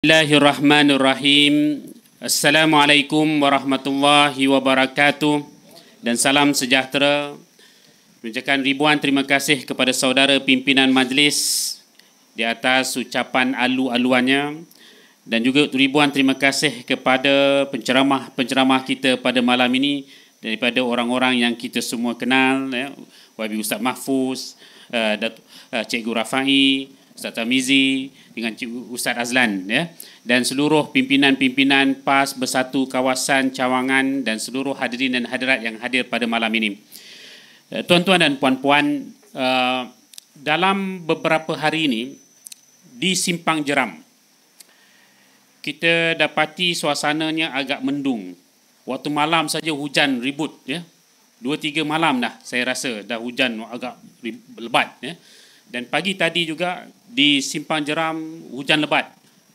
Bismillahirrahmanirrahim. Assalamualaikum warahmatullahi wabarakatuh dan salam sejahtera. Mengucapkan ribuan terima kasih kepada saudara pimpinan majlis di atas ucapan alu-aluannya dan juga ribuan terima kasih kepada penceramah-penceramah kita pada malam ini daripada orang-orang yang kita semua kenal, ya, Wabi Ustaz Mahfuz, Cikgu Rafai, Ustaz Tamizi dengan Cikgu Ustaz Azlan, ya, dan seluruh pimpinan-pimpinan PAS Bersatu Kawasan Cawangan dan seluruh hadirin dan hadirat yang hadir pada malam ini. Tuan-tuan dan puan-puan, dalam beberapa hari ini di Simpang Jeram kita dapati suasananya agak mendung. Waktu malam saja hujan ribut, ya. 2-3 malam dah saya rasa dah hujan agak lebat, ya. Dan pagi tadi juga di Simpang Jeram hujan lebat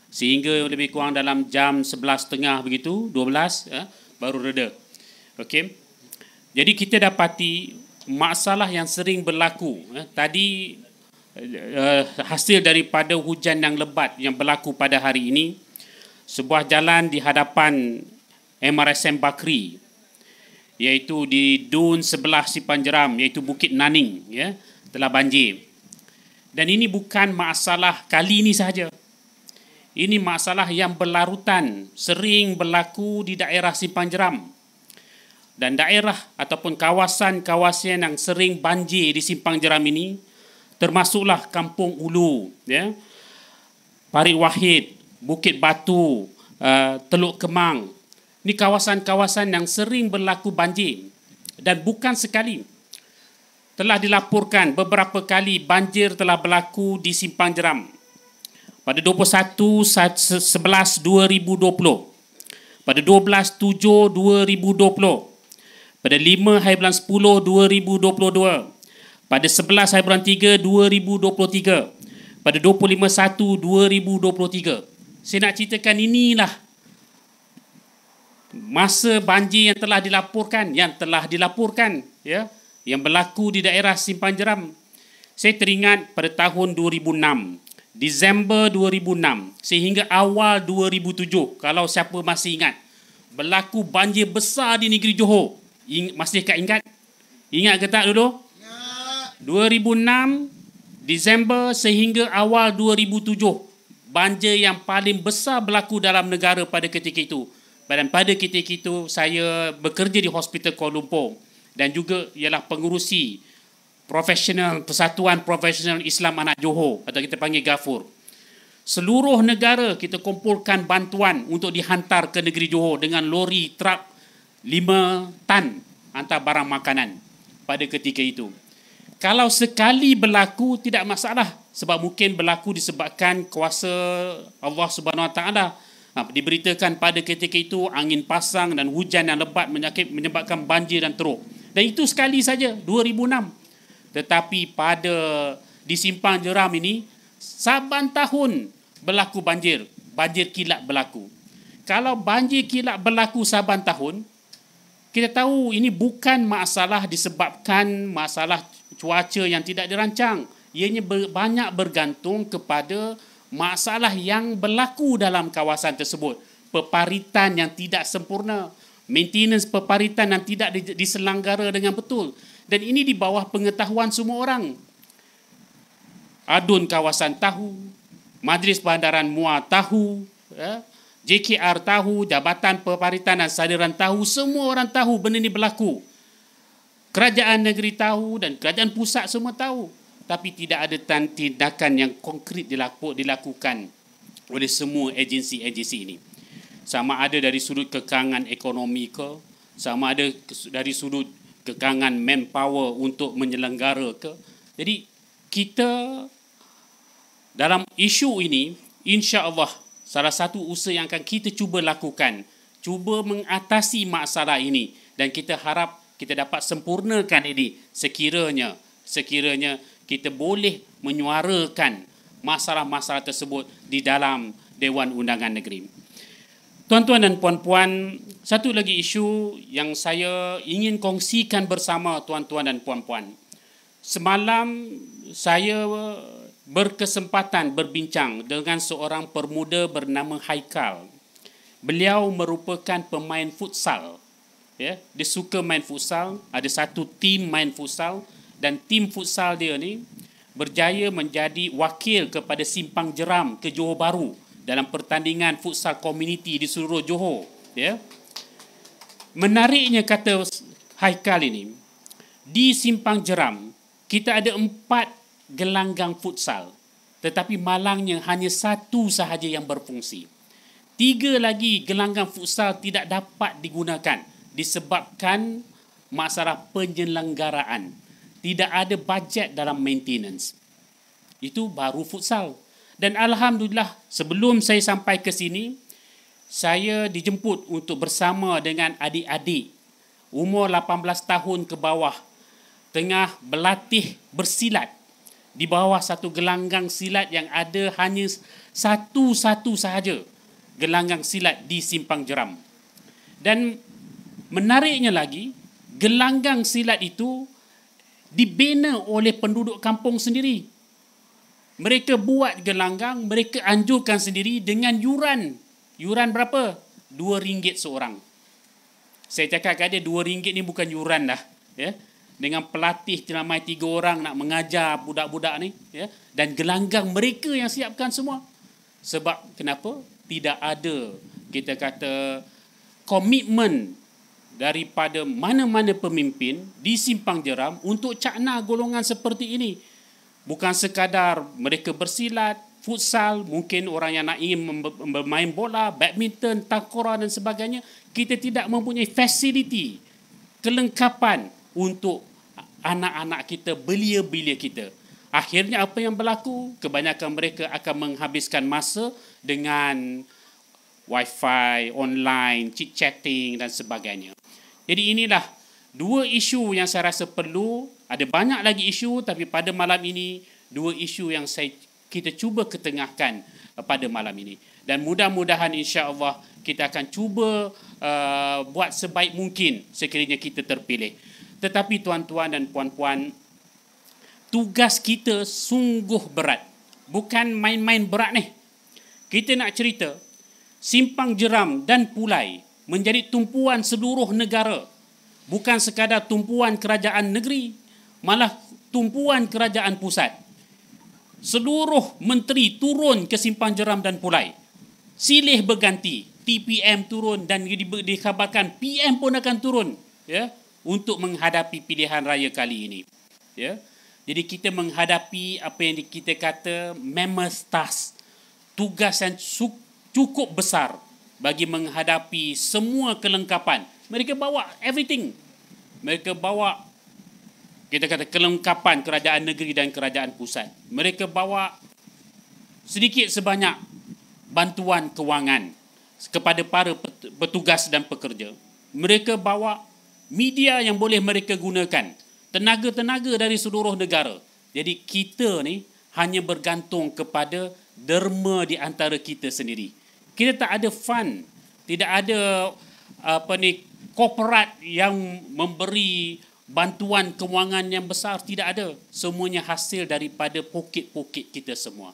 sehingga lebih kurang dalam jam 11.30 begitu, 12, ya, baru reda. Okey. Jadi kita dapati masalah yang sering berlaku, ya. Tadi hasil daripada hujan yang lebat yang berlaku pada hari ini, sebuah jalan di hadapan MRSM Bakri, iaitu di Dun sebelah Simpang Jeram, iaitu Bukit Naning, ya, telah banjir. Dan ini bukan masalah kali ini sahaja. Ini masalah yang berlarutan, sering berlaku di daerah Simpang Jeram. Dan daerah ataupun kawasan-kawasan yang sering banjir di Simpang Jeram ini termasuklah Kampung Ulu, ya, Parit Wahid, Bukit Batu, Teluk Kemang. Ini kawasan-kawasan yang sering berlaku banjir dan bukan sekali. Telah dilaporkan beberapa kali banjir telah berlaku di Simpang Jeram. Pada 21/11/2020, pada 12/7/2020, pada 5/10/2022, pada 11/3/2023, pada 25/1/2023. Saya nak ceritakan inilah masa banjir yang telah dilaporkan, ya, yang berlaku di daerah Simpang Jeram. Saya teringat pada tahun 2006, Disember 2006 sehingga awal 2007, kalau siapa masih ingat, berlaku banjir besar di negeri Johor. Masih ingat? Ingat ke tak dulu? 2006 Disember sehingga awal 2007, banjir yang paling besar berlaku dalam negara pada ketika itu. Dan pada ketika itu saya bekerja di Hospital Kuala Lumpur dan juga ialah pengurusi Persatuan Profesional Islam Anak Johor atau kita panggil Ghafur. Seluruh negara kita kumpulkan bantuan untuk dihantar ke negeri Johor dengan lori truk 5 tan hantar barang makanan pada ketika itu. Kalau sekali berlaku tidak masalah, sebab mungkin berlaku disebabkan kuasa Allah Subhanahu Wa Taala. Diberitakan pada ketika itu angin pasang dan hujan yang lebat menyebabkan banjir dan teruk. Dan itu sekali saja 2006. Tetapi di Simpang Jeram ini saban tahun berlaku banjir kilat berlaku. Kalau banjir kilat berlaku saban tahun, kita tahu ini bukan masalah disebabkan masalah cuaca yang tidak dirancang. Ianya banyak bergantung kepada masalah yang berlaku dalam kawasan tersebut. Peparitan yang tidak sempurna, maintenance peparitan yang tidak diselenggara dengan betul. Dan ini di bawah pengetahuan semua orang. Adun kawasan tahu, Majlis Bandaran Muar tahu, ya, JKR tahu, Jabatan Peparitan dan Sadiran tahu, semua orang tahu benda ini berlaku. Kerajaan negeri tahu dan kerajaan pusat semua tahu. Tapi tidak ada tindakan yang konkret dilakukan oleh semua agensi-agensi ini. Sama ada dari sudut kekangan ekonomi ke, sama ada dari sudut kekangan manpower untuk menyelenggara ke. Jadi kita dalam isu ini, insya-Allah salah satu usaha yang akan kita cuba lakukan, cuba mengatasi masalah ini, dan kita harap kita dapat sempurnakan ini sekiranya kita boleh menyuarakan masalah-masalah tersebut di dalam Dewan Undangan Negeri. Tuan-tuan dan puan-puan, satu lagi isu yang saya ingin kongsikan bersama tuan-tuan dan puan-puan. Semalam saya berkesempatan berbincang dengan seorang pemuda bernama Haikal. Beliau merupakan pemain futsal. Ya, dia suka main futsal, ada satu tim main futsal, dan tim futsal dia ni berjaya menjadi wakil kepada Simpang Jeram ke Johor Bahru dalam pertandingan futsal community di seluruh Johor. Ya. Menariknya kata Haikal ini, di Simpang Jeram kita ada 4 gelanggang futsal, tetapi malangnya hanya 1 sahaja yang berfungsi. 3 lagi gelanggang futsal tidak dapat digunakan disebabkan masalah penyelenggaraan. Tidak ada bajet dalam maintenance. Itu baru futsal. Dan Alhamdulillah, sebelum saya sampai ke sini, saya dijemput untuk bersama dengan adik-adik umur 18 tahun ke bawah tengah berlatih bersilat di bawah satu gelanggang silat yang ada hanya satu sahaja gelanggang silat di Simpang Jeram. Dan menariknya lagi, gelanggang silat itu dibina oleh penduduk kampung sendiri. Mereka buat gelanggang, mereka anjurkan sendiri dengan yuran. Yuran berapa? RM2 seorang. Saya cakap kat dia, RM2 ni bukan yuran dah. Ya? Dengan pelatih ramai 3 orang nak mengajar budak-budak ni. Ya? Dan gelanggang mereka yang siapkan semua. Sebab kenapa? Tidak ada, kita kata, komitmen daripada mana-mana pemimpin di Simpang Jeram untuk cakna golongan seperti ini. Bukan sekadar mereka bersilat, futsal, mungkin orang yang nak ingin bermain bola, badminton, takraw dan sebagainya. Kita tidak mempunyai fasiliti, kelengkapan untuk anak-anak kita, belia-belia kita. Akhirnya apa yang berlaku? Kebanyakan mereka akan menghabiskan masa dengan wifi, online, chit-chatting dan sebagainya. Jadi inilah 2 isu yang saya rasa perlu. Ada banyak lagi isu, tapi pada malam ini 2 isu yang kita cuba ketengahkan pada malam ini. Dan mudah-mudahan insya-Allah kita akan cuba buat sebaik mungkin sekiranya kita terpilih. Tetapi tuan-tuan dan puan-puan, tugas kita sungguh berat. Bukan main-main berat ni. Kita nak cerita, Simpang Jeram dan Pulai menjadi tumpuan seluruh negara. Bukan sekadar tumpuan kerajaan negeri, malah tumpuan kerajaan pusat. Seluruh menteri turun ke Simpang Jeram dan Pulai. Silih berganti. TPM turun dan dikhabarkan PM pun akan turun, ya, untuk menghadapi pilihan raya kali ini. Ya. Jadi kita menghadapi apa yang kita kata mammoth task. Tugas yang cukup besar bagi menghadapi semua kelengkapan. Mereka bawa everything. Mereka bawa, kita kata, kelengkapan kerajaan negeri dan kerajaan pusat. Mereka bawa sedikit sebanyak bantuan kewangan kepada para petugas dan pekerja. Mereka bawa media yang boleh mereka gunakan. Tenaga-tenaga dari seluruh negara. Jadi kita ni hanya bergantung kepada derma di antara kita sendiri. Kita tak ada fund, tidak ada korporat yang memberi bantuan kewangan yang besar, tidak ada. Semuanya hasil daripada poket-poket kita semua.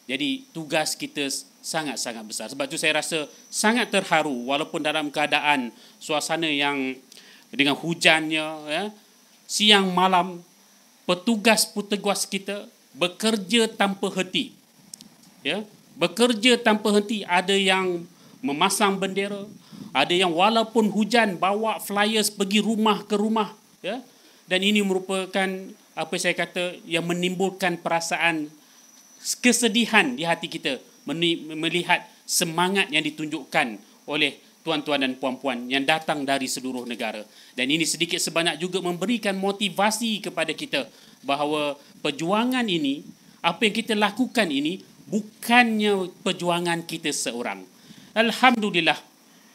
Jadi tugas kita sangat-sangat besar. Sebab tu saya rasa sangat terharu walaupun dalam keadaan suasana yang dengan hujannya, ya, siang malam, petugas-petugas kita bekerja tanpa henti. Ya, bekerja tanpa henti. Ada yang memasang bendera, ada yang walaupun hujan bawa flyers pergi rumah ke rumah, ya. Dan ini merupakan apa saya kata yang menimbulkan perasaan kesedihan di hati kita melihat semangat yang ditunjukkan oleh tuan-tuan dan puan-puan yang datang dari seluruh negara. Dan ini sedikit sebanyak juga memberikan motivasi kepada kita bahawa perjuangan ini, apa yang kita lakukan ini, bukannya perjuangan kita seorang. Alhamdulillah,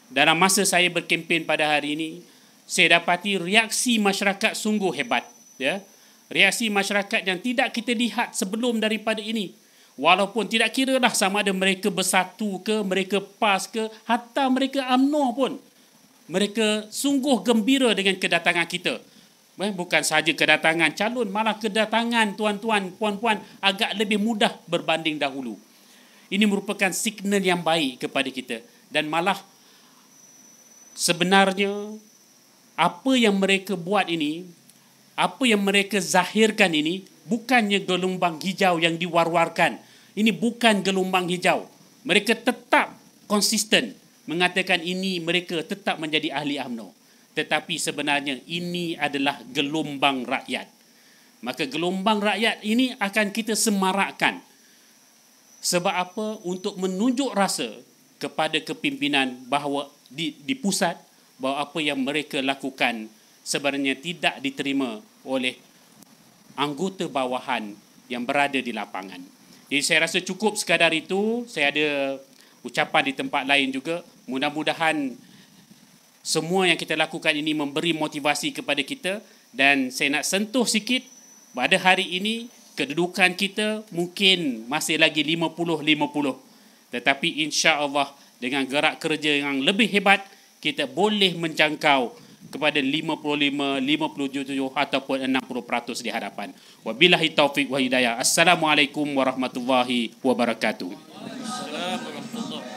dalam masa saya berkempen pada hari ini, saya dapati reaksi masyarakat sungguh hebat. Ya? Reaksi masyarakat yang tidak kita lihat sebelum daripada ini. Walaupun tidak kira lah sama ada mereka bersatu ke, mereka PAS ke, hatta mereka UMNO pun. Mereka sungguh gembira dengan kedatangan kita. Bukan sahaja kedatangan calon, malah kedatangan tuan-tuan, puan-puan agak lebih mudah berbanding dahulu. Ini merupakan signal yang baik kepada kita. Dan malah sebenarnya apa yang mereka buat ini, apa yang mereka zahirkan ini, bukannya gelombang hijau yang diwar-warkan. Ini bukan gelombang hijau. Mereka tetap konsisten mengatakan ini mereka tetap menjadi ahli UMNO. Tetapi sebenarnya ini adalah gelombang rakyat. Maka gelombang rakyat ini akan kita semarakkan. Sebab apa? Untuk menunjuk rasa kepada kepimpinan bahawa di pusat, bahawa apa yang mereka lakukan sebenarnya tidak diterima oleh anggota bawahan yang berada di lapangan. Jadi saya rasa cukup sekadar itu. Saya ada ucapan di tempat lain juga. Mudah-mudahan semua yang kita lakukan ini memberi motivasi kepada kita. Dan saya nak sentuh sikit, pada hari ini kedudukan kita mungkin masih lagi 50-50. Tetapi insya-Allah dengan gerak kerja yang lebih hebat, kita boleh menjangkau kepada 55, 57 ataupun 60% di hadapan. Wabillahi taufiq wa hidayah. Assalamualaikum warahmatullahi wabarakatuh. Waalaikumsalam warahmatullahi wabarakatuh.